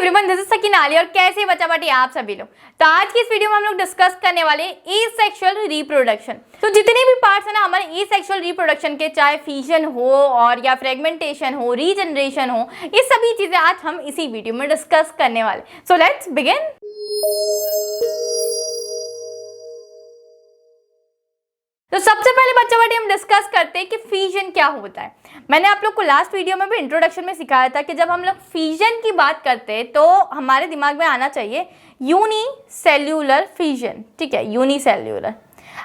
Everyone, this is Sakina Ali और कैसे बचा बाटी आप सभी लोग। तो आज की इस वीडियो में हम लोग डिस्कस करने वाले एसेक्सुअल रिप्रोडक्शन। तो जितने भी पार्ट्स है ना हमारे एसेक्सुअल रिप्रोडक्शन के, चाहे फिजन हो और या फ्रेगमेंटेशन हो, रीजनरेशन हो, ये सभी चीजें आज हम इसी वीडियो में डिस्कस करने वाले। So let's begin. तो सबसे पहले बच्चा बाटी हम डिस्कस करते हैं कि फिजन क्या होता है। मैंने आप लोग को लास्ट वीडियो में भी इंट्रोडक्शन में सिखाया था कि जब हम लोग फिजन की बात करते हैं तो हमारे दिमाग में आना चाहिए यूनिसेल्यूलर फिजन। ठीक है, यूनिसेल्यूलर।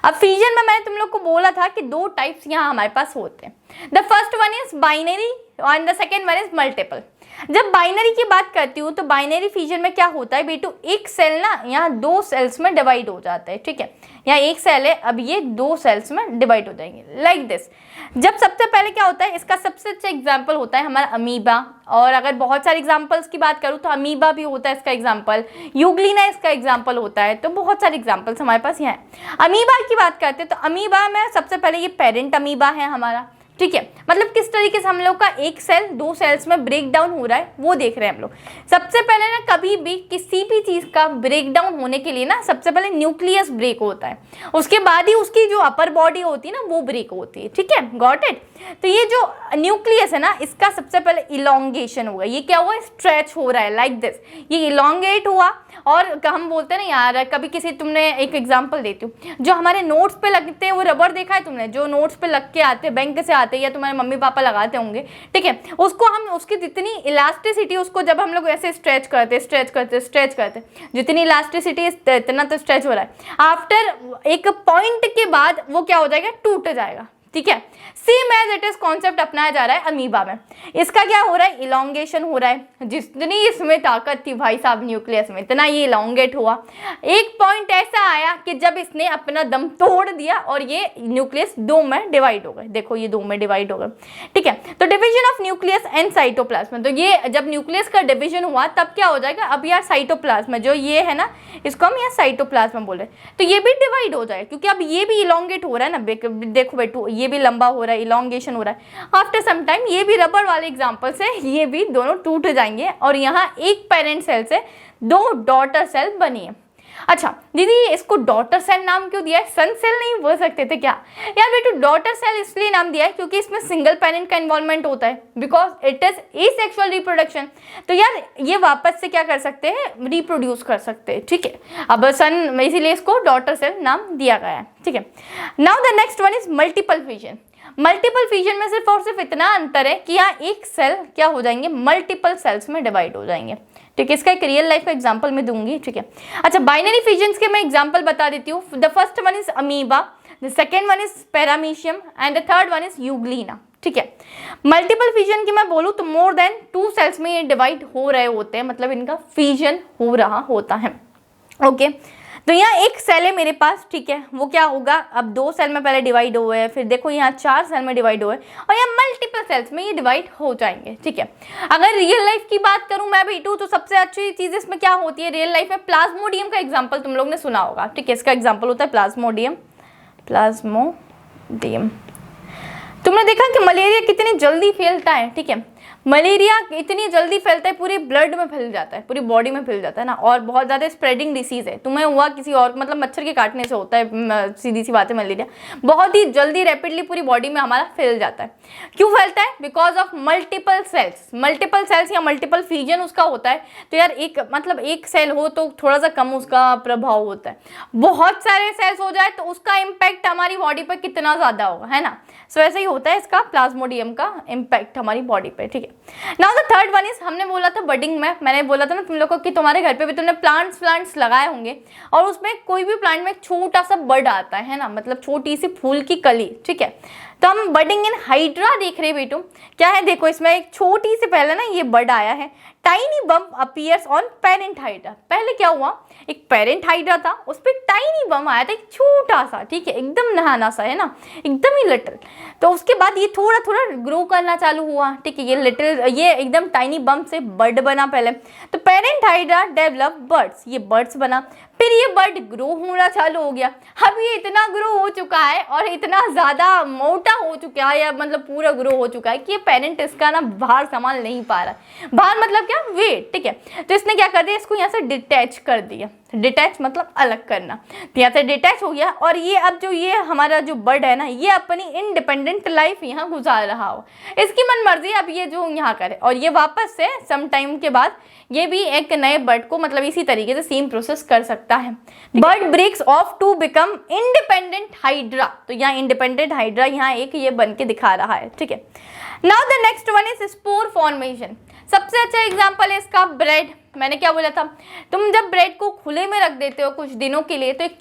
अब फिजन में मैंने तुम लोग को बोला था कि दो टाइप्स यहाँ हमारे पास होते हैं। The first one is binary और the second one is multiple. जब बाइनरी की बात करती हूँ तो बाइनरी फिजन में क्या होता है बेटू, एक सेल ना यहाँ दो सेल्स में डिवाइड हो जाता है। ठीक है, यहाँ एक सेल है, अब ये दो सेल्स में डिवाइड हो जाएंगे लाइक दिस। जब सबसे पहले क्या होता है, इसका सबसे अच्छा एग्जाम्पल होता है हमारा अमीबा। और अगर बहुत सारे एग्जाम्पल्स की बात करूँ तो अमीबा भी होता है इसका एग्जाम्पल, यूग्लिना इसका एग्जाम्पल होता है। तो बहुत सारे एग्जाम्पल्स हमारे पास यहाँ है। अमीबा की बात करते हैं तो अमीबा में सबसे पहले ये पेरेंट अमीबा है हमारा। ठीक है, मतलब किस तरीके से हम लोग का एक सेल दो सेल्स में ब्रेक डाउन हो रहा है वो देख रहे हैं हम लोग। सबसे पहले ना कभी भी किसी भी चीज का ब्रेक डाउन होने के लिए ना सबसे पहले न्यूक्लियस ब्रेक होता है, उसके बाद ही उसकी जो अपर बॉडी होती है ना वो ब्रेक होती है। ठीक है, गॉट इट। तो ये जो न्यूक्लियस है ना इसका सबसे पहले इलोंगेशन होगा। ये क्या हुआ, स्ट्रेच हो रहा है लाइक दिस, ये इलोंगेट हुआ। और हम बोलते हैं ना यार, कभी किसी, तुमने एक एग्जांपल देती हूँ, जो हमारे नोट्स पे लगते हैं वो रबर देखा है तुमने, जो नोट्स पे लग के आते हैं, बैंक से आते हैं या तुम्हारे मम्मी पापा लगाते होंगे। ठीक है, उसको हम उसकी जितनी इलास्टिसिटी, उसको जब हम लोग ऐसे स्ट्रेच करते जितनी इलास्टिसिटी इतना तो स्ट्रेच हो रहा है, आफ्टर एक पॉइंट के बाद वो क्या हो जाएगा, टूट जाएगा। ठीक है, same as it is concept अपनाया जा रहा है अमीबा में। इसका क्या हो रहा है, इलोंगेशन हो रहा है। जितनी इसमें ताकत थी भाई साहब न्यूक्लियस में, इतना ये इलोंगेट हुआ। एक पॉइंट ऐसा आया कि जब इसने अपना दम तोड़ दिया और ये न्यूक्लियस दो में डिवाइड हो गए। देखो ये दो में डिवाइड हो गए। ठीक है, तो division of nucleus and cytoplasm. तो ये जब न्यूक्लियस का डिवीजन हुआ तब क्या हो जाएगा, अब यार साइटोप्लाज्म जो ये है ना, इसको हम यहाँ साइटोप्लाज्म बोल रहे हैं, तो ये भी डिवाइड हो जाएगा क्योंकि अब ये भी इलोंगेट हो रहा है ना। देखो बेटू, ये भी लंबा हो रहा है, इलोंगेशन हो रहा है। आफ्टर सम टाइम ये भी रबर वाले एग्जांपल से ये भी दोनों टूट जाएंगे और यहाँ एक पेरेंट सेल से दो डॉटर सेल बनी है। अच्छा दीदी, इसको डॉटर सेल नाम क्यों दिया है, सन सेल नहीं बोल सकते थे क्या? यार बेटू, डॉटर सेल इसलिए नाम दिया है क्योंकि इसमें सिंगल पेरेंट का इन्वॉल्वमेंट होता है, because it is asexual reproduction. तो यार ये वापस से क्या कर सकते हैं, रिप्रोड्यूस कर सकते हैं। ठीक है, अब सन, इसीलिए इसको डॉटर सेल नाम दिया गया है। ठीक है, now the next one is multiple fission. Multiple fission में सिर्फ और सिर्फ इतना अंतर है कि यहाँ एक सेल क्या हो जाएंगे, मल्टीपल सेल्स में डिवाइड हो जाएंगे। ठीक है, इसका एक रियल लाइफ का एग्जांपल मैं दूंगी। ठीक है, अच्छा बाइनरी फिजन्स के मैं एग्जांपल बता देती हूँ। The first one is amoeba, the second one is paramecium and the third one is Euglena. ठीक है, मल्टीपल फिजन की मैं बोलूँ तो मोर देन टू सेल्स में ये डिवाइड हो रहे होते हैं, मतलब इनका फिजन हो रहा होता है। ओके, तो यहाँ एक सेल है मेरे पास। ठीक है, वो क्या होगा, अब दो सेल में पहले डिवाइड हुए हैं, फिर देखो यहाँ चार सेल में डिवाइड हुए और यहाँ मल्टीपल सेल्स में ये डिवाइड हो जाएंगे। ठीक है, अगर रियल लाइफ की बात करूँ मैं बेटू तो सबसे अच्छी चीज़ इसमें क्या होती है, रियल लाइफ में प्लाज्मोडियम का एग्जाम्पल तुम लोग ने सुना होगा। ठीक है, इसका एग्जाम्पल होता है प्लाज्मोडियम। तुमने देखा कि मलेरिया कितनी जल्दी फैलता है। ठीक है, मलेरिया इतनी जल्दी फैलता है, पूरे ब्लड में फैल जाता है, पूरी बॉडी में फैल जाता है ना, और बहुत ज़्यादा स्प्रेडिंग डिसीज है। तुम्हें हुआ किसी और, मतलब मच्छर के काटने से होता है, सीधी सी बात है, मलेरिया बहुत ही जल्दी रैपिडली पूरी बॉडी में हमारा फैल जाता है। क्यों फैलता है, because of multiple cells. Multiple cells या मल्टीपल फिजन उसका होता है। तो यार एक, मतलब एक सेल हो तो थोड़ा सा कम उसका प्रभाव होता है, बहुत सारे सेल्स हो जाए तो उसका इम्पैक्ट हमारी बॉडी पर कितना ज़्यादा होगा, है ना। सो ऐसा ही होता है इसका प्लाज्मोडियम का इम्पैक्ट हमारी बॉडी पे। ठीक है, now the third one is, हमने बोला था बडिंग में, मैंने बोला था ना तुम लोग को कि तुम्हारे घर पे भी तुमने प्लांट्स लगाए होंगे और उसमें कोई भी प्लांट में एक छोटा सा बड आता है ना, मतलब छोटी सी फूल की कली। ठीक है, तो हम बडिंग इन हाइड्रा देख रहे हैं बेटू। क्या है, देखो इसमें एक छोटी सी पहले ना ये बड आया है, tiny bump appears on parent hydra. पहले क्या हुआ, एक पेरेंट हाइड्रा था, उस पर टाइनी बम आया था, एक छोटा सा। ठीक है, एकदम नहाना सा है ना, एकदम ही लिटिल। तो उसके बाद ये थोड़ा थोड़ा ग्रो करना चालू हुआ। ठीक है, ये लिटिल, ये एकदम टाइनी बम से बर्ड बना पहले। तो पेरेंट हाइड्रा डेवलप बर्ड्स, ये बर्ड्स बना। फिर ये बर्ड ग्रो होना चालू हो गया। अब ये इतना ग्रो हो चुका है और इतना ज़्यादा मोटा छोटा हो चुका है या मतलब पूरा ग्रो हो चुका है कि ये पेरेंट इसका ना भार संभाल नहीं पा रहा है। भार मतलब क्या, वेट, ठीक है। तो इसने क्या कर दिया, इसको यहाँ से डिटैच कर दिया। डिटैच मतलब अलग करना, तो यहाँ से डिटैच हो गया और ये अब जो ये हमारा जो बर्ड है ना, ये अपनी इंडिपेंडेंट लाइफ यहाँ गुजार रहा हो, इसकी मन मर्जी अब ये जो यहाँ करे, और ये वापस से सम टाइम के बाद ये भी एक नए बर्ड को मतलब इसी तरीके से सेम प्रोसेस कर सकता है। Bird breaks off to become independent hydra, तो यहाँ इंडिपेंडेंट हाइड्रा यहाँ एक ये बन के दिखा रहा है, ठीक है। Now the next one is spore formation. सबसे अच्छा एग्जांपल है इसका ब्रेड। मैंने क्या बोला था, तुम जब ब्रेड को खुले में रख देते हो कुछ दिनों के लिए तो एक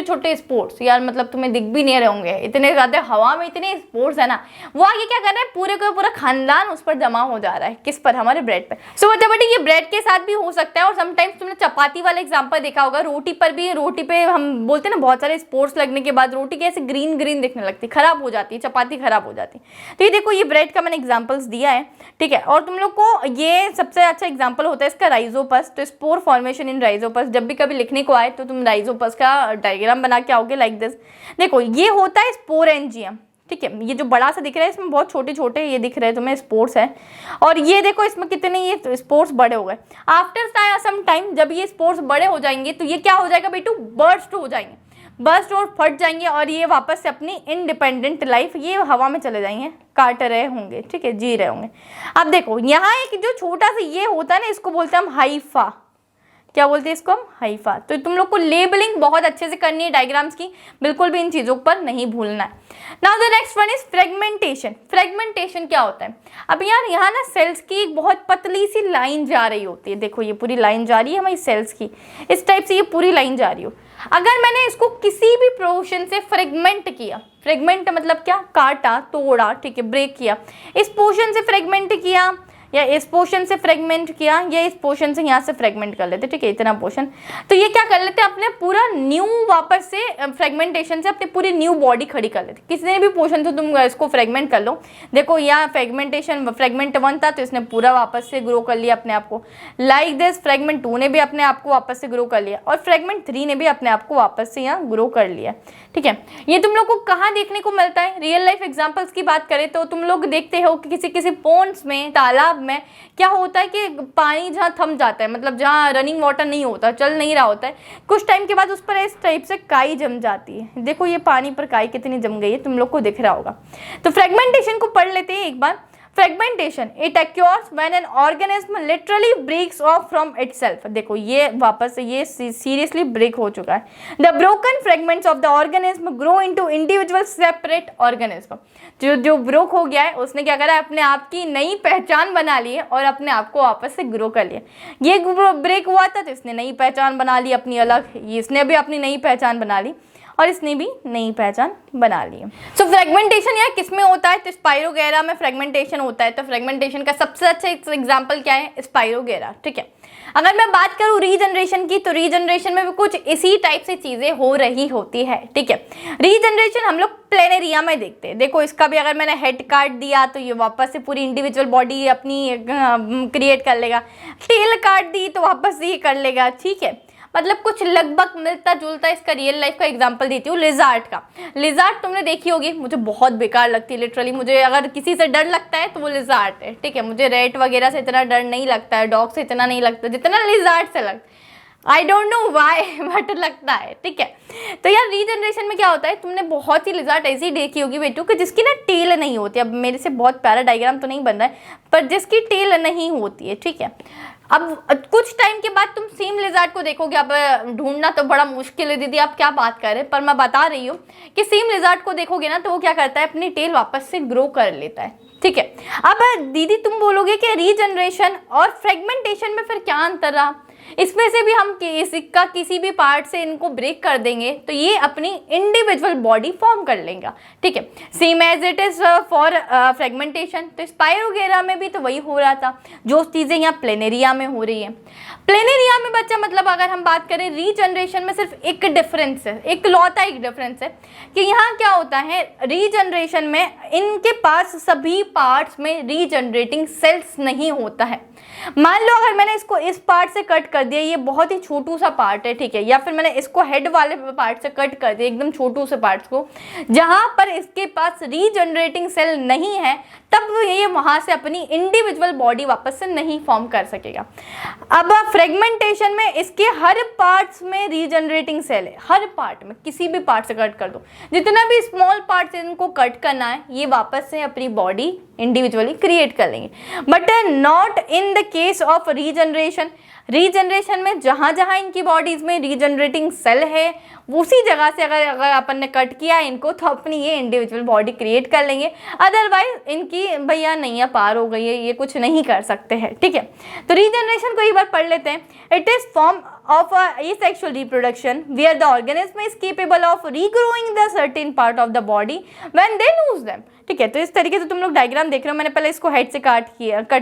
छोटे स्पोर्ट्स, यार मतलब तुम्हें दिख भी नहीं रहे होंगे, इतने ज़्यादा हवा में इतने स्पोर्ट्स है ना, वो आगे क्या कर रहा है, पूरे का पूरा खानदान उस पर जमा हो जा रहा है। किस पर, हमारे ब्रेड पर। सो बट ये ब्रेड के साथ भी हो सकता है, और समटाइम्स तुमने चपाती वाला एग्जाम्पल देखा होगा, रोटी पर भी, रोटी पे हम बोलते हैं ना बहुत सारे स्पोर्ट्स लगने के बाद रोटी कैसे ग्रीन ग्रीन दिखने लगती, खराब हो जाती है, चपाती खराब हो जाती है। तो ये देखो, ये ब्रेड का मैंने एग्जाम्पल्स दिया है, ठीक है। और तुम लोग को ये सबसे अच्छा एग्जाम्पल होता है इसका राइजोपस। तो स्पोर फॉर्मेशन इन राइजोपस, जब भी कभी लिखने को आए तो तुम राइजोपस का डायग्राम बना के आओगे लाइक दिस। देखो ये होता है स्पोरेंजियम, ठीक है। ये जो बड़ा सा दिख रहा है इसमें बहुत छोटे छोटे ये दिख रहे हैं तुम्हें स्पोर्स है, और ये देखो इसमें कितने ये स्पोर्स बड़े हो गए। आफ्टर सम टाइम जब ये स्पोर्स बड़े हो जाएंगे तो ये क्या हो जाएगा बेटू, बर्स्ट हो जाएंगे, बर्स्ट और फट जाएंगे, और ये वापस से अपनी इंडिपेंडेंट लाइफ ये हवा में चले जाएंगे, काट रहे होंगे, ठीक है, जी रहे होंगे। अब देखो यहाँ एक जो छोटा सा ये होता है ना, इसको बोलते हैं हम हाइफा। क्या बोलते हैं इसको हम, हाइफा। तो तुम लोग को लेबलिंग बहुत अच्छे से करनी है डायग्राम्स की, बिल्कुल भी इन चीज़ों पर नहीं भूलना है। Now the next one is fragmentation. Fragmentation क्या होता है, अब यार यहाँ ना सेल्स की एक बहुत पतली सी लाइन जा रही होती है। देखो ये पूरी लाइन जा रही है हमारी सेल्स की, इस टाइप से ये पूरी लाइन जा रही हो। अगर मैंने इसको किसी भी पोर्शन से फ्रेगमेंट किया, फ्रेगमेंट मतलब क्या, काटा, तोड़ा, ठीक है, ब्रेक किया, इस पोर्शन से फ्रेगमेंट किया या इस पोर्शन से फ्रेगमेंट किया या इस पोर्शन से यहाँ से फ्रेगमेंट कर लेते, ठीक है, इतना पोर्शन, तो ये क्या कर लेते हैं, अपने पूरा न्यू वापस से फ्रेगमेंटेशन से अपनी पूरी न्यू बॉडी खड़ी कर लेते। किसी भी पोर्शन से तुम इसको फ्रेगमेंट कर लो, देखो यहाँ फ्रेगमेंटेशन फ्रेगमेंट 1 था तो इसने पूरा वापस से ग्रो कर लिया अपने आप को, लाइक दिस फ्रेगमेंट 2 ने भी अपने आप को वापस से ग्रो कर लिया, और फ्रेगमेंट 3 ने भी अपने आप को वापस से यहाँ ग्रो कर लिया, ठीक है। ये तुम लोग को कहाँ देखने को मिलता है, रियल लाइफ एग्जाम्पल्स की बात करें तो तुम लोग देखते हो कि किसी पोन्ड्स में, तालाब में क्या होता है कि पानी जहाँ थम जाता है, मतलब जहाँ रनिंग वाटर नहीं होता, चल नहीं रहा होता है, कुछ टाइम के बाद उस पर इस टाइप से काई जम जाती है। देखो ये पानी पर काई कितनी जम गई है, तुम लोग को दिख रहा होगा। तो फ्रेगमेंटेशन को पढ़ लेते हैं एक बार। Fragmentation it occurs when an organism literally breaks off from itself। देखो ये वापस से ये सीरियसली ब्रेक हो चुका है। The broken fragments of the organism grow into individual separate organism। जो ब्रोक हो गया है उसने क्या करा, अपने आप की नई पहचान बना ली है और अपने आप को वापस से ग्रो कर लिया। ये ब्रेक हुआ था तो इसने नई पहचान बना ली अपनी अलग, इसने भी अपनी नई पहचान बना ली और इसने भी नई पहचान बना ली है। सो फ्रेगमेंटेशन यार किस में होता है, तो स्पाइरोगेरा में फ्रेगमेंटेशन होता है। तो फ्रेगमेंटेशन का सबसे अच्छा एग्जांपल क्या है, स्पाइरोगेरा, ठीक है। अगर मैं बात करूँ रीजनरेशन की, तो रीजनरेशन में भी कुछ इसी टाइप से चीजें हो रही होती है, ठीक है। रीजनरेशन हम लोग प्लेनेरिया में देखते हैं। देखो इसका भी अगर मैंने हेड काट दिया तो ये वापस से पूरी इंडिविजुअल बॉडी अपनी क्रिएट कर लेगा, टेल काट दी तो वापस से ये कर लेगा, ठीक है। मतलब कुछ लगभग मिलता जुलता इसका रियल लाइफ का एग्जांपल देती हूँ लिजार्ड का। लिजार्ड तुमने देखी होगी, मुझे बहुत बेकार लगती है लिटरली। मुझे अगर किसी से डर लगता है तो वो लिजार्ड है, ठीक है। मुझे रेट वगैरह से इतना डर नहीं लगता है, डॉग से इतना नहीं लगता जितना लिजार्ड से लगता। I don't know why but लगता है, ठीक है। तो यार रीजनरेशन में क्या होता है, तुमने बहुत सी लिजार्ड ऐसी देखी होगी बेटू कि जिसकी ना टेल नहीं होती। अब मेरे से बहुत प्यारा डायग्राम तो नहीं बन रहा है पर जिसकी टेल नहीं होती है, ठीक है। अब कुछ टाइम के बाद तुम सेम लिजार्ड को देखोगे। अब ढूंढना तो बड़ा मुश्किल है दीदी, आप क्या बात कर रहे हैं, पर मैं बता रही हूँ कि सेम लिजार्ड को देखोगे ना तो वो क्या करता है, अपनी टेल वापस से ग्रो कर लेता है, ठीक है। अब दीदी तुम बोलोगे कि रीजनरेशन और फ्रेगमेंटेशन में फिर क्या अंतर रहा, इसमें से भी हम सिक्का किसी भी पार्ट से इनको ब्रेक कर देंगे तो ये अपनी इंडिविजुअल बॉडी फॉर्म कर लेगा, ठीक है। Same as it is for fragmentation. तो स्पाइरोगेरा में भी तो वही हो रहा था जो चीज़ें यहाँ प्लेनेरिया में हो रही है। प्लेनेरिया में बच्चा मतलब अगर हम बात करें रीजनरेशन में सिर्फ एक डिफरेंस है, एक लौता एक डिफरेंस है कि यहाँ क्या होता है, रीजनरेशन में इनके पास सभी पार्ट्स में रीजनरेटिंग सेल्स नहीं होता है। मान लो अगर मैंने इसको इस पार्ट से कट कर कर दिया, ये बहुत ही छोटू सा पार्ट है, ठीक है, या फिर मैंने इसको हेड वाले पार्ट से कट कर दिया, एकदम छोटू से पार्ट्स को, जहां पर इसके पास रीजनरेटिंग सेल नहीं है, तब ये वहां से अपनी इंडिविजुअल बॉडी वापस से नहीं फॉर्म कर सकेगा। अब फ्रेगमेंटेशन में इसके हर पार्ट्स में रीजनरेटिंग सेल है, हर पार्ट में, किसी भी पार्ट से कट कर दो, जितना भी स्मॉल पार्ट से इनको कट करना है, ये वापस से अपनी बॉडी इंडिविजुअली क्रिएट कर लेंगे। But not in the case of regeneration. Regeneration में जहाँ जहाँ इनकी बॉडीज में रीजनरेटिंग सेल है, उसी जगह से अगर अपन ने कट किया इनको, तो अपनी ये इंडिविजुअल बॉडी क्रिएट कर लेंगे। अदरवाइज इनकी भैया नैया पार हो गई है, ये कुछ नहीं कर सकते हैं, ठीक है। तो रीजनरेशन को एक बार पढ़ लेते हैं। It is form of asexual reproduction where the organism is capable of regrowing the certain part of the body when they lose them, ठीक है। तो इस तरीके से तुम लोग डायग्राम देख रहे हो, मैंने पहले इसको हेड से कट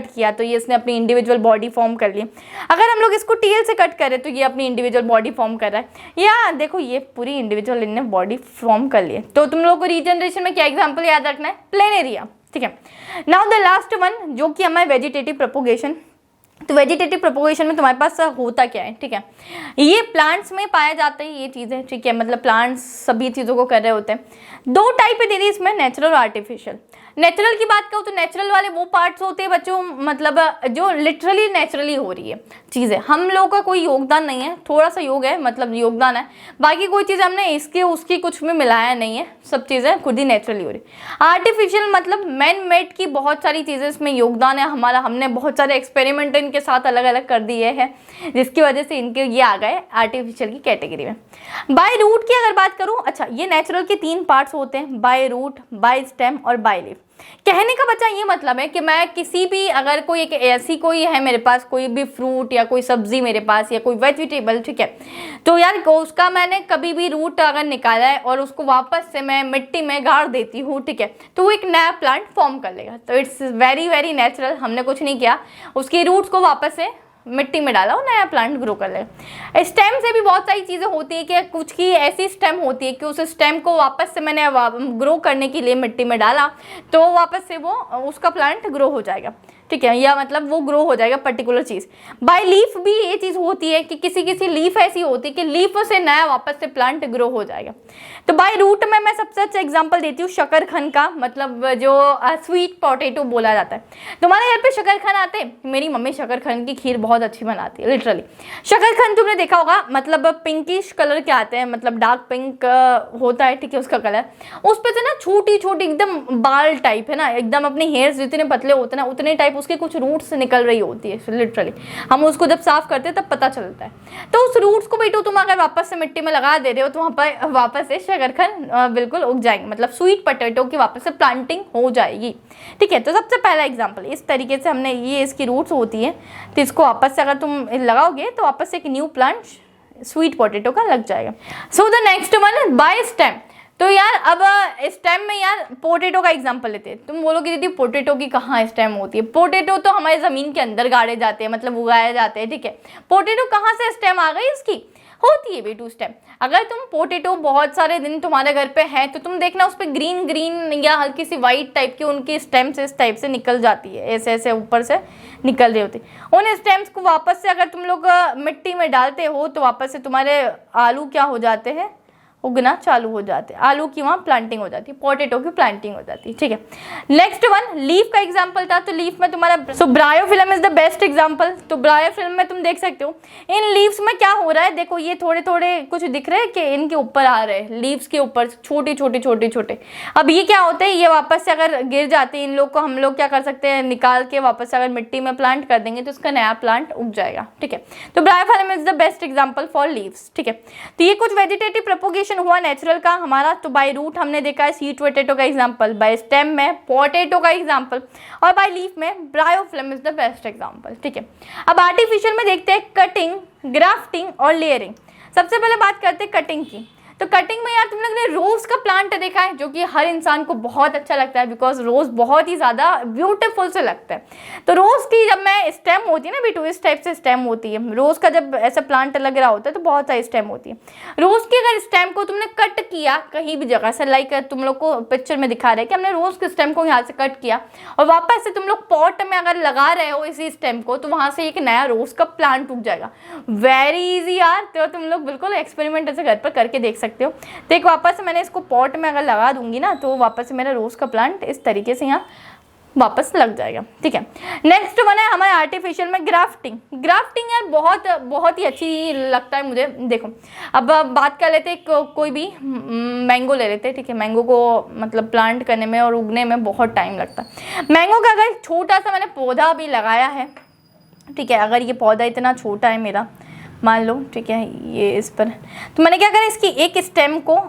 किया तो ये इसने अपनी इंडिविजुअल बॉडी फॉर्म कर ली। अगर हम लोग इसको टेल से कट करें तो ये अपनी इंडिविजुअल बॉडी फॉर्म कर रहा है, या देखो ये पूरी इंडिविजुअल इनने बॉडी फॉर्म कर ली है। तो तुम लोग को रीजनरेशन में क्या एग्जाम्पल याद रखना है, प्लेनेरिया, ठीक है। नाउ द लास्ट वन जो कि हमारे वेजिटेटिव प्रोपोगेशन। तो वेजिटेटिव प्रोपोगेशन में तुम्हारे पास होता क्या है, ठीक है, ये प्लांट्स में पाया जाता है ये चीज़ें, ठीक है, मतलब प्लांट्स सभी चीज़ों को कर रहे होते हैं। दो टाइप है दीदी इसमें, नेचुरल और आर्टिफिशियल। नेचुरल की बात करूँ तो नेचुरल वाले वो पार्ट्स होते हैं बच्चों, मतलब जो लिटरली नेचुरली हो रही है चीज़ें, हम लोगों का कोई योगदान नहीं है, थोड़ा सा योग है, मतलब योगदान है, बाकी कोई चीज़ हमने इसकी उसकी कुछ में मिलाया नहीं है, सब चीज़ें खुद ही नेचुरली हो रही। आर्टिफिशियल मतलब मैन मेड की बहुत सारी चीज़ें इसमें योगदान है हमारा, हमने बहुत सारे एक्सपेरिमेंट इनके साथ अलग अलग कर दिए हैं, जिसकी वजह से इनके ये आ गए आर्टिफिशियल की कैटेगरी में। बाय रूट की अगर बात करूँ, अच्छा ये नेचुरल के 3 पार्ट्स होते हैं, बाय रूट, बाय स्टेम और बाय लीफ। कहने का बच्चा ये मतलब है कि मैं किसी भी, अगर कोई एक ऐसी कोई है मेरे पास, कोई भी फ्रूट या कोई सब्जी मेरे पास या कोई वेजिटेबल, ठीक है, तो यार उसका मैंने कभी भी रूट अगर निकाला है और उसको वापस से मैं मिट्टी में गाड़ देती हूँ, ठीक है, तो वो एक नया प्लांट फॉर्म कर लेगा। तो इट्स वेरी वेरी नेचुरल, हमने कुछ नहीं किया, उसकी रूट्स को वापस से मिट्टी में डाला, वो नया प्लांट ग्रो कर ले। स्टेम से भी बहुत सारी चीज़ें होती है कि कुछ की ऐसी स्टेम होती है कि उस स्टेम को वापस से मैंने ग्रो करने के लिए मिट्टी में डाला तो वापस से वो उसका प्लांट ग्रो हो जाएगा, ठीक है, या मतलब वो ग्रो हो जाएगा पर्टिकुलर चीज़। बाय लीफ भी ये चीज़ होती है कि किसी किसी लीफ ऐसी होती है कि लीफ से नया वापस से प्लांट ग्रो हो जाएगा। तो बाय रूट में मैं सबसे अच्छा एग्जांपल देती हूँ शकरखंड का, मतलब जो स्वीट पोटैटो बोला जाता है। तुम्हारे घर पे शकरखंड आते हैं, मेरी मम्मी शकरखंड की खीर बहुत अच्छी बनाती है, लिटरली। शकरखंड तुमने देखा होगा, मतलब पिंकिश कलर के आते हैं, मतलब डार्क पिंक होता है, ठीक है, उसका कलर, उस पर से ना छोटी छोटी एकदम बाल टाइप है ना, एकदम अपने हेयर्स जितने पतले होते हैं ना उतने टाइप उसके कुछ रूट्स निकल रही होती है, लिटरली हम उसको जब साफ करते हैं तब पता चलता है। तो उस रूट्स को बेटो तुम अगर वापस से मिट्टी में लगा दे रहे हो तो वहाँ पर वापस से शकरखंड बिल्कुल उग जाएंगे, मतलब स्वीट पोटैटो की वापस से प्लांटिंग हो जाएगी, ठीक है। तो सबसे पहला एग्जाम्पल इस तरीके से हमने, ये इसकी रूट्स होती है, तो इसको वापस से अगर तुम लगाओगे तो वापस से एक न्यू प्लांट स्वीट पोटैटो का लग जाएगा। So the next one by stem. तो यार अब स्टेम में यार पोटैटो का एग्जांपल लेते हैं। तुम बोलोगे दीदी पोटैटो की कहाँ स्टेम होती है? पोटैटो तो हमारे ज़मीन के अंदर गाड़े जाते हैं, मतलब उगाए जाते हैं, ठीक है। पोटैटो कहाँ से स्टेम आ गई इसकी? होती है बेटू स्टेम। अगर तुम पोटैटो बहुत सारे दिन तुम्हारे घर पे है तो तुम देखना उस पर ग्रीन ग्रीन या हल्की सी वाइट टाइप की उनकी स्टेम्स इस टाइप से निकल जाती है, ऐसे ऐसे ऊपर से निकल रही होती। उन स्टेम्स को वापस से अगर तुम लोग मिट्टी में डालते हो तो वापस से तुम्हारे आलू क्या हो जाते हैं, उगना चालू हो जाते हैं, आलू की वहाँ प्लांटिंग हो जाती है, पोटैटो की प्लांटिंग हो जाती है, ठीक है। नेक्स्ट वन लीफ का एग्जांपल था, तो लीफ में तुम्हारा bryophyllum is the best example. तो ब्रायोफिल्म में तुम देख सकते हो इन लीव्स में क्या हो रहा है, देखो ये थोड़े थोड़े कुछ दिख रहे हैं कि इनके ऊपर आ रहे हैं, लीव्स के ऊपर छोटे छोटे छोटे छोटे। अब ये क्या होते हैं, ये वापस से अगर गिर जाते हैं इन लोग को हम लोग क्या कर सकते हैं, निकाल के वापस से अगर मिट्टी में प्लांट कर देंगे तो इसका नया प्लांट उग जाएगा, ठीक है। तो bryophyllum is the best example for leaves, ठीक है। तो ये कुछ वेजिटेटिव प्रोपोगेशन हुआ नेचुरल का हमारा। तो बाय रूट हमने देखा है स्वीट पोटैटो का एग्जांपल, बाय स्टेम में पोटैटो का एग्जांपल, और बाय लीफ में bryophyllum is the best example, ठीक है। अब आर्टिफिशियल में देखते हैं कटिंग, ग्राफ्टिंग और लेयरिंग। सबसे पहले बात करते हैं कटिंग की। तो कटिंग में यार तुम लोग ने रोज का प्लांट देखा है, जो कि हर इंसान को बहुत अच्छा लगता है, बिकॉज रोज बहुत ही ज़्यादा ब्यूटीफुल से लगता है। तो रोज की जब मैं स्टेम होती है ना बेटू, इस टाइप से स्टेम होती है रोज का, जब ऐसा प्लांट लग रहा होता है तो बहुत सारी स्टेम होती है रोज की। अगर स्टेम को तुमने कट किया कहीं भी जगह से, लाइक तुम लोग को पिक्चर में दिखा रहे हैं कि हमने रोज के स्टेम को यहाँ से कट किया और वापस से तुम लोग पॉट में अगर लगा रहे हो इसी स्टेम को, तो वहां से एक नया रोज का प्लांट उग जाएगा। वेरी इजी यार, तो तुम लोग बिल्कुल एक्सपेरिमेंट ऐसे घर पर करके देख सकते हो। तो एक वापस से मैंने इसको पॉट में अगर लगा दूंगी ना, तो वापस से मेरा रोज का प्लांट इस तरीके से यहाँ वापस लग जाएगा। ठीक है, नेक्स्ट वन है हमारे आर्टिफिशियल में ग्राफ्टिंग। ग्राफ्टिंग यार बहुत ही अच्छी लगता है मुझे। देखो अब बात कर लेते कोई भी मैंगो ले लेते हैं। ठीक है, मैंगो को मतलब प्लांट करने में और उगने में बहुत टाइम लगता है। मैंगो का अगर छोटा सा मैंने पौधा भी लगाया है, ठीक है, अगर ये पौधा इतना छोटा है मेरा, मान लो, ठीक है, ये इस पर, तो मैंने क्या करा, इसकी एक स्टेम को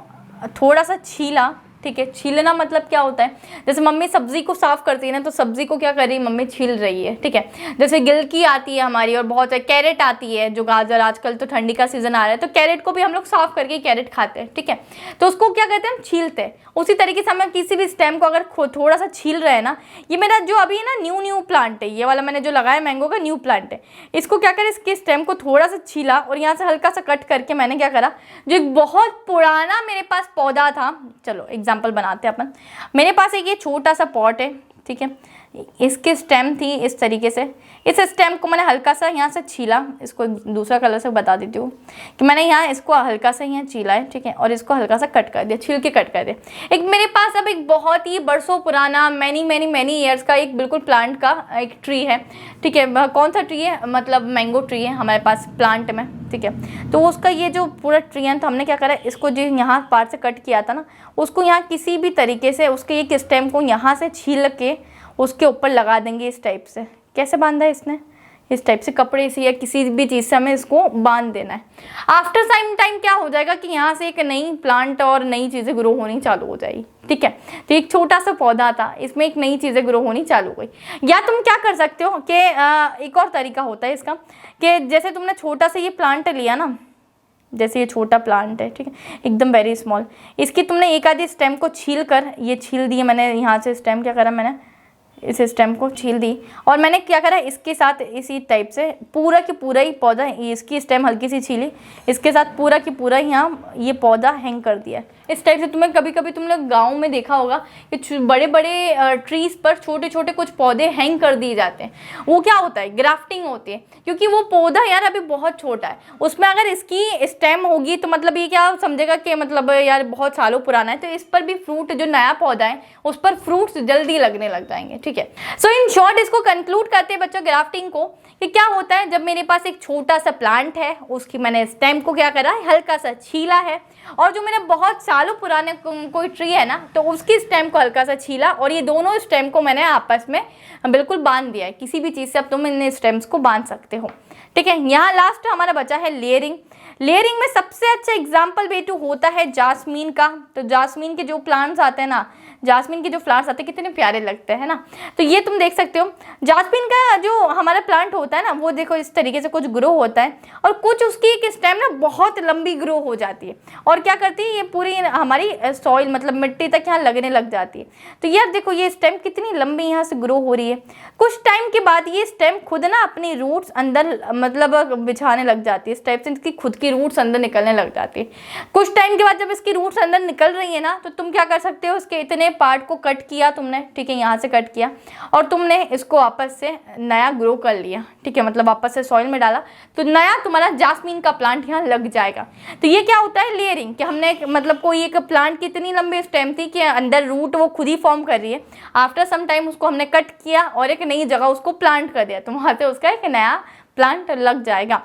थोड़ा सा छीला। ठीक है, छीलना मतलब क्या होता है, जैसे मम्मी सब्जी को साफ करती है ना, तो सब्जी को क्या कर रही है मम्मी, छील रही है। ठीक है, जैसे गिलकी आती है हमारी और बहुत कैरेट आती है, जो गाजर, आजकल तो ठंडी का सीजन आ रहा है तो कैरेट को भी हम लोग साफ करके कैरेट खाते हैं। ठीक है, तो उसको क्या कहते हैं, हम छीलते हैं। उसी तरीके से हमें किसी भी स्टेम को अगर थोड़ा सा छील रहे हैं ना, ये मेरा जो अभी ना न्यू प्लांट है, ये वाला मैंने जो लगाया मैंगो का न्यू प्लांट है, इसको क्या करें, इसके स्टेम को थोड़ा सा छीला और यहाँ से हल्का सा कट करके मैंने क्या करा, जो एक बहुत पुराना मेरे पास पौधा था, चलो एग्जाम्पल बनाते हैं अपन। मेरे पास एक ये छोटा सा पॉट है, ठीक है, इसकी स्टेम थी इस तरीके से, इस स्टेम को मैंने हल्का सा यहाँ से छीला, इसको दूसरा कलर से बता देती हूँ कि मैंने यहाँ इसको हल्का सा यहाँ छीला है। ठीक है, और इसको हल्का सा कट कर दिया, छील के कट कर दिया। एक मेरे पास अब एक बहुत ही बरसों पुराना मैनी ईयर्स का एक बिल्कुल प्लांट का एक ट्री है। ठीक है, कौन सा ट्री है, मतलब मैंगो ट्री है हमारे पास प्लांट में। ठीक है, तो उसका ये जो पूरा ट्री है, तो हमने क्या करा, इसको जो यहाँ पार्ट से कट किया था ना, उसको यहाँ किसी भी तरीके से उसके एक स्टेम को यहाँ से छील के उसके ऊपर लगा देंगे इस टाइप से। कैसे बांधा है इसने, इस टाइप से कपड़े से या किसी भी चीज़ से हमें इसको बांध देना है। आफ्टर सम टाइम क्या हो जाएगा कि यहाँ से एक नई प्लांट और नई चीज़ें ग्रो होनी चालू हो जाएगी। ठीक है, तो एक छोटा सा पौधा था, इसमें एक नई चीज़ें ग्रो होनी चालू हो गई। या तुम क्या कर सकते हो कि एक और तरीका होता है इसका, कि जैसे तुमने छोटा सा ये प्लांट लिया ना, जैसे ये छोटा प्लांट है, ठीक है, एकदम वेरी स्मॉल, इसकी तुमने एक आधी स्टेम को छील कर, ये छील दिए मैंने, यहाँ से स्टेम क्या करा मैंने, इस स्टेम को छील दी और मैंने क्या करा, इसके साथ इसी टाइप से पूरा की पूरा ही पौधा, इसकी स्टेम हल्की सी छीली, इसके साथ पूरा की पूरा यहाँ ये पौधा हैंग कर दिया। इस टाइप से तुम्हें कभी कभी तुम लोग गाँव में देखा होगा कि बड़े बड़े ट्रीज पर छोटे छोटे कुछ पौधे हैंग कर दिए जाते हैं। वो क्या होता है, ग्राफ्टिंग होती है, क्योंकि वो पौधा यार अभी बहुत छोटा है, उसमें अगर इसकी स्टेम होगी तो मतलब ये क्या समझेगा कि मतलब यार बहुत सालों पुराना है, तो इस पर भी फ्रूट, जो नया पौधा है उस पर फ्रूट्स जल्दी लगने लग जाएंगे। ठीक है, सो इन शॉर्ट इसको कंक्लूड करते हैं बच्चों ग्राफ्टिंग को, कि क्या होता है जब मेरे पास एक छोटा सा प्लांट है, उसकी मैंने स्टेम को क्या करा, हल्का सा छीला है, और जो मेरा बहुत सालों पुराने कोई ट्री है ना, तो उसकी स्टेम को हल्का सा छीला और ये दोनों स्टेम को मैंने आपस में बिल्कुल बांध दिया है। किसी भी चीज़ से अब तुम इन स्टेम्स को बांध सकते हो। ठीक है, यहाँ लास्ट हमारा बचा है लेयरिंग। लेयरिंग में सबसे अच्छा एग्जाम्पल बेटू होता है जास्मीन का। तो जास्मीन के जो प्लांट्स आते हैं ना, जास्मीन के जो फ्लावर्स आते हैं कितने प्यारे लगते हैं ना, तो ये तुम देख सकते हो। जास्मीन का जो हमारा प्लांट होता है ना, वो देखो इस तरीके से कुछ ग्रो होता है और कुछ उसकी एक स्टेम ना बहुत लंबी ग्रो हो जाती है और क्या करती है, ये पूरी हमारी सॉइल मतलब मिट्टी तक यहाँ लगने लग जाती है। तो यार देखो ये स्टेम कितनी लंबी यहाँ से ग्रो हो रही है। कुछ टाइम के बाद ये स्टेम खुद ना अपनी रूट्स अंदर मतलब बिछाने लग जाती है, इस टाइप से इसकी खुद की रूट्स अंदर निकलने लग जाती है। कुछ टाइम के बाद जब इसकी रूट्स अंदर निकल रही है ना, तो तुम क्या कर सकते हो, इसके इतने पार्ट को कट किया तुमने, ठीक है, यहाँ से कट किया और तुमने इसको वापस से नया ग्रो कर लिया। ठीक है, मतलब वापस से सॉइल में डाला तो नया तुम्हारा जास्मीन का प्लांट यहाँ लग जाएगा। तो ये क्या होता है, लेयरिंग, कि हमने मतलब कोई एक प्लांट की इतनी लंबी स्टेम थी कि अंदर रूट वो खुद ही फॉर्म कर रही है, आफ्टर सम टाइम उसको हमने कट किया और एक नई जगह उसको प्लांट कर दिया, तो वहाँ से उसका एक नया प्लांट लग जाएगा।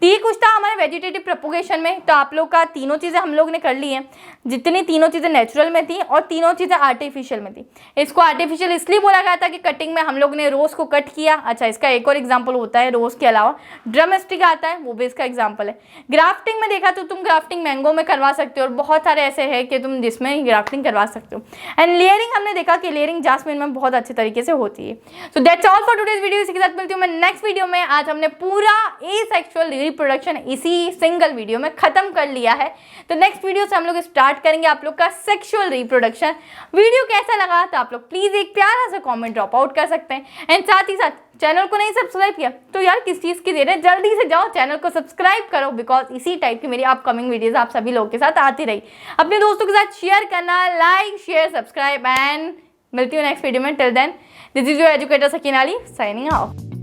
तो ये कुछ था हमारे वेजिटेटिव प्रोपोगेशन में। तो आप लोग का तीनों चीज़ें हम लोग ने कर ली हैं, जितनी तीनों चीज़ें नेचुरल में थी और तीनों चीज़ें आर्टिफिशियल में थी। इसको आर्टिफिशियल इसलिए बोला गया था कि कटिंग में हम लोग ने रोज को कट किया। अच्छा, इसका एक और एग्जाम्पल होता है, रोज के अलावा ड्रम स्टिक आता है, वो भी इसका एग्जाम्पल है। ग्राफ्टिंग में देखा तो तुम ग्राफ्टिंग मैंगो में करवा सकते हो और बहुत सारे ऐसे है कि तुम जिसमें ग्राफ्टिंग करवा सकते हो। एंड लेयरिंग हमने देखा कि लेयरिंग जास्मिन में बहुत अच्छे तरीके से होती है। So that's all for today's video. इसी के साथ मिलती हूँ मैं नेक्स्ट वीडियो में। आज हमने पूरा एसेक्सुअल रिप्रोडक्शन इसी सिंगल वीडियो में खत्म कर लिया है। तो नेक्स्ट वीडियो से हम लोग स्टार्ट करेंगे आप लोग का सेक्सुअल रिप्रोडक्शन। वीडियो कैसा लगा तो आप लोग प्लीज एक प्यारा सा कमेंट ड्रॉप आउट कर सकते हैं। एंड साथ ही साथ चैनल को नहीं सब्सक्राइब किया तो यार किस चीज़ की देर है, जल्दी से जाओ चैनल को सब्सक्राइब करो, बिकॉज इसी टाइप की मेरी अपकमिंग वीडियोस आप सभी लोगों के साथ आती रही। अपने दोस्तों के साथ शेयर करना, लाइक शेयर सब्सक्राइब एंड मिलती हूँ नेक्स्ट वीडियो में। Till then this is your educator Sakina Ali signing of.